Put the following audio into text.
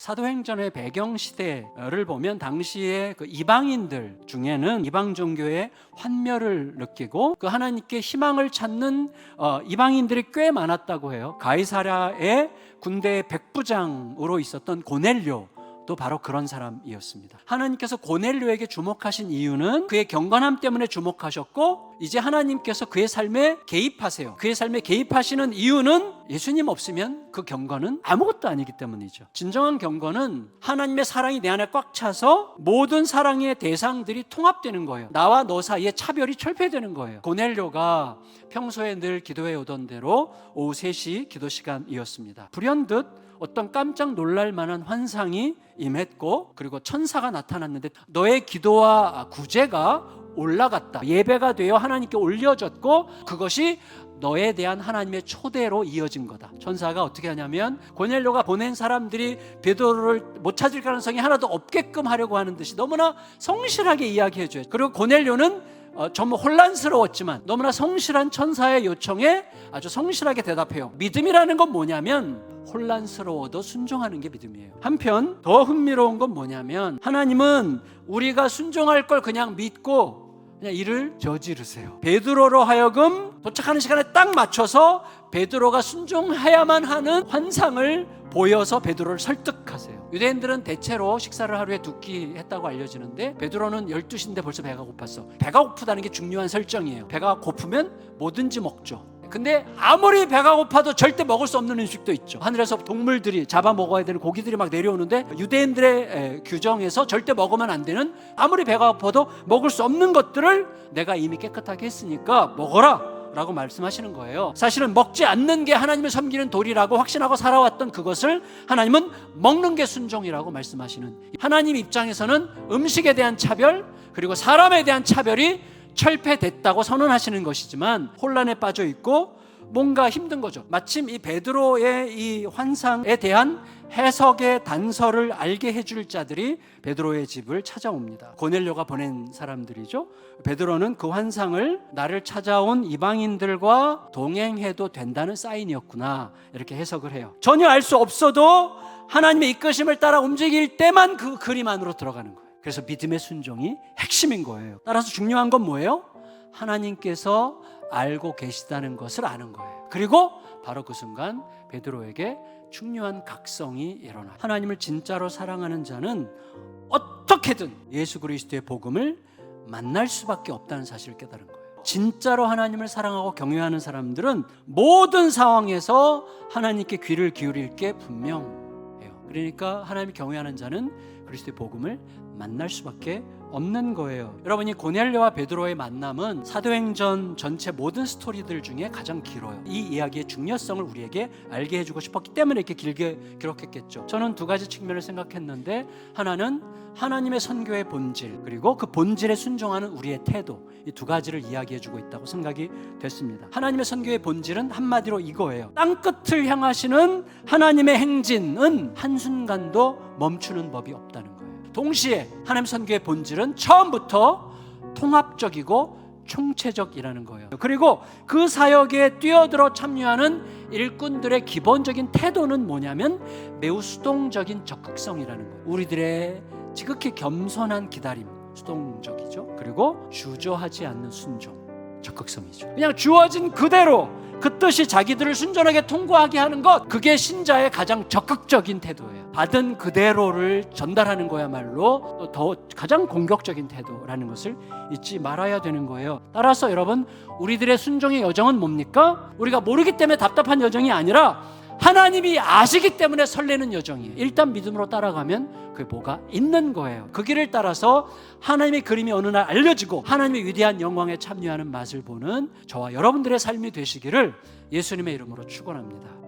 사도행전의 배경 시대를 보면 당시에 그 이방인들 중에는 이방 종교의 환멸을 느끼고 그 하나님께 희망을 찾는 이방인들이 꽤 많았다고 해요. 가이사랴의 군대의 백부장으로 있었던 고넬료 또 바로 그런 사람이었습니다. 하나님께서 고넬료에게 주목하신 이유는 그의 경건함 때문에 주목하셨고, 이제 하나님께서 그의 삶에 개입하세요. 그의 삶에 개입하시는 이유는 예수님 없으면 그 경건은 아무것도 아니기 때문이죠. 진정한 경건은 하나님의 사랑이 내 안에 꽉 차서 모든 사랑의 대상들이 통합되는 거예요. 나와 너 사이에 차별이 철폐되는 거예요. 고넬료가 평소에 늘 기도해 오던 대로 오후 3시 기도 시간이었습니다. 불현듯 어떤 깜짝 놀랄 만한 환상이 임했고, 그리고 천사가 나타났는데 너의 기도와 구제가 올라갔다. 예배가 되어 하나님께 올려졌고 그것이 너에 대한 하나님의 초대로 이어진 거다. 천사가 어떻게 하냐면 고넬료가 보낸 사람들이 베드로를 못 찾을 가능성이 하나도 없게끔 하려고 하는 듯이 너무나 성실하게 이야기해줘요. 그리고 고넬료는 정말 혼란스러웠지만 너무나 성실한 천사의 요청에 아주 성실하게 대답해요. 믿음이라는 건 뭐냐면 혼란스러워도 순종하는 게 믿음이에요. 한편 더 흥미로운 건 뭐냐면 하나님은 우리가 순종할 걸 그냥 믿고 그냥 일을 저지르세요. 베드로로 하여금 도착하는 시간에 딱 맞춰서 베드로가 순종해야만 하는 환상을 보여서 베드로를 설득하세요. 유대인들은 대체로 식사를 하루에 2끼 했다고 알려지는데 베드로는 12시인데 벌써 배가 고팠어. 배가 고프다는 게 중요한 설정이에요. 배가 고프면 뭐든지 먹죠. 근데 아무리 배가 고파도 절대 먹을 수 없는 음식도 있죠. 하늘에서 동물들이 잡아 먹어야 되는 고기들이 막 내려오는데 유대인들의 규정에서 절대 먹으면 안 되는, 아무리 배가 고파도 먹을 수 없는 것들을 내가 이미 깨끗하게 했으니까 먹어라 라고 말씀하시는 거예요. 사실은 먹지 않는 게 하나님을 섬기는 도리라고 확신하고 살아왔던 그것을 하나님은 먹는 게 순종이라고 말씀하시는, 하나님 입장에서는 음식에 대한 차별 그리고 사람에 대한 차별이 철폐됐다고 선언하시는 것이지만 혼란에 빠져 있고 뭔가 힘든 거죠. 마침 이 베드로의 이 환상에 대한 해석의 단서를 알게 해줄 자들이 베드로의 집을 찾아옵니다. 고넬료가 보낸 사람들이죠. 베드로는 그 환상을 나를 찾아온 이방인들과 동행해도 된다는 사인이었구나 이렇게 해석을 해요. 전혀 알 수 없어도 하나님의 이끄심을 따라 움직일 때만 그 그림 안으로 들어가는 거예요. 그래서 믿음의 순종이 핵심인 거예요. 따라서 중요한 건 뭐예요? 하나님께서 알고 계시다는 것을 아는 거예요. 그리고 바로 그 순간 베드로에게 중요한 각성이 일어나요. 하나님을 진짜로 사랑하는 자는 어떻게든 예수 그리스도의 복음을 만날 수밖에 없다는 사실을 깨달은 거예요. 진짜로 하나님을 사랑하고 경외하는 사람들은 모든 상황에서 하나님께 귀를 기울일 게 분명해요. 그러니까 하나님을 경외하는 자는 그리스도의 복음을 만날 수밖에 없는 거예요. 여러분이 고넬료와 베드로의 만남은 사도행전 전체 모든 스토리들 중에 가장 길어요. 이 이야기의 중요성을 우리에게 알게 해주고 싶었기 때문에 이렇게 길게 기록했겠죠. 저는 2가지 측면을 생각했는데, 하나는 하나님의 선교의 본질, 그리고 그 본질에 순종하는 우리의 태도, 이 2가지를 이야기해주고 있다고 생각이 됐습니다. 하나님의 선교의 본질은 한마디로 이거예요. 땅끝을 향하시는 하나님의 행진은 한순간도 멈추는 법이 없다는 거예요. 동시에 하나님 선교의 본질은 처음부터 통합적이고 총체적이라는 거예요. 그리고 그 사역에 뛰어들어 참여하는 일꾼들의 기본적인 태도는 뭐냐면 매우 수동적인 적극성이라는 거예요. 우리들의 지극히 겸손한 기다림, 수동적이죠. 그리고 주저하지 않는 순종, 적극성이죠. 그냥 주어진 그대로 그 뜻이 자기들을 순전하게 통과하게 하는 것, 그게 신자의 가장 적극적인 태도예요. 받은 그대로를 전달하는 거야말로 또 더 가장 공격적인 태도라는 것을 잊지 말아야 되는 거예요. 따라서 여러분, 우리들의 순종의 여정은 뭡니까? 우리가 모르기 때문에 답답한 여정이 아니라 하나님이 아시기 때문에 설레는 여정이에요. 일단 믿음으로 따라가면 그게 뭐가 있는 거예요. 그 길을 따라서 하나님의 그림이 어느 날 알려지고 하나님의 위대한 영광에 참여하는 맛을 보는 저와 여러분들의 삶이 되시기를 예수님의 이름으로 축원합니다.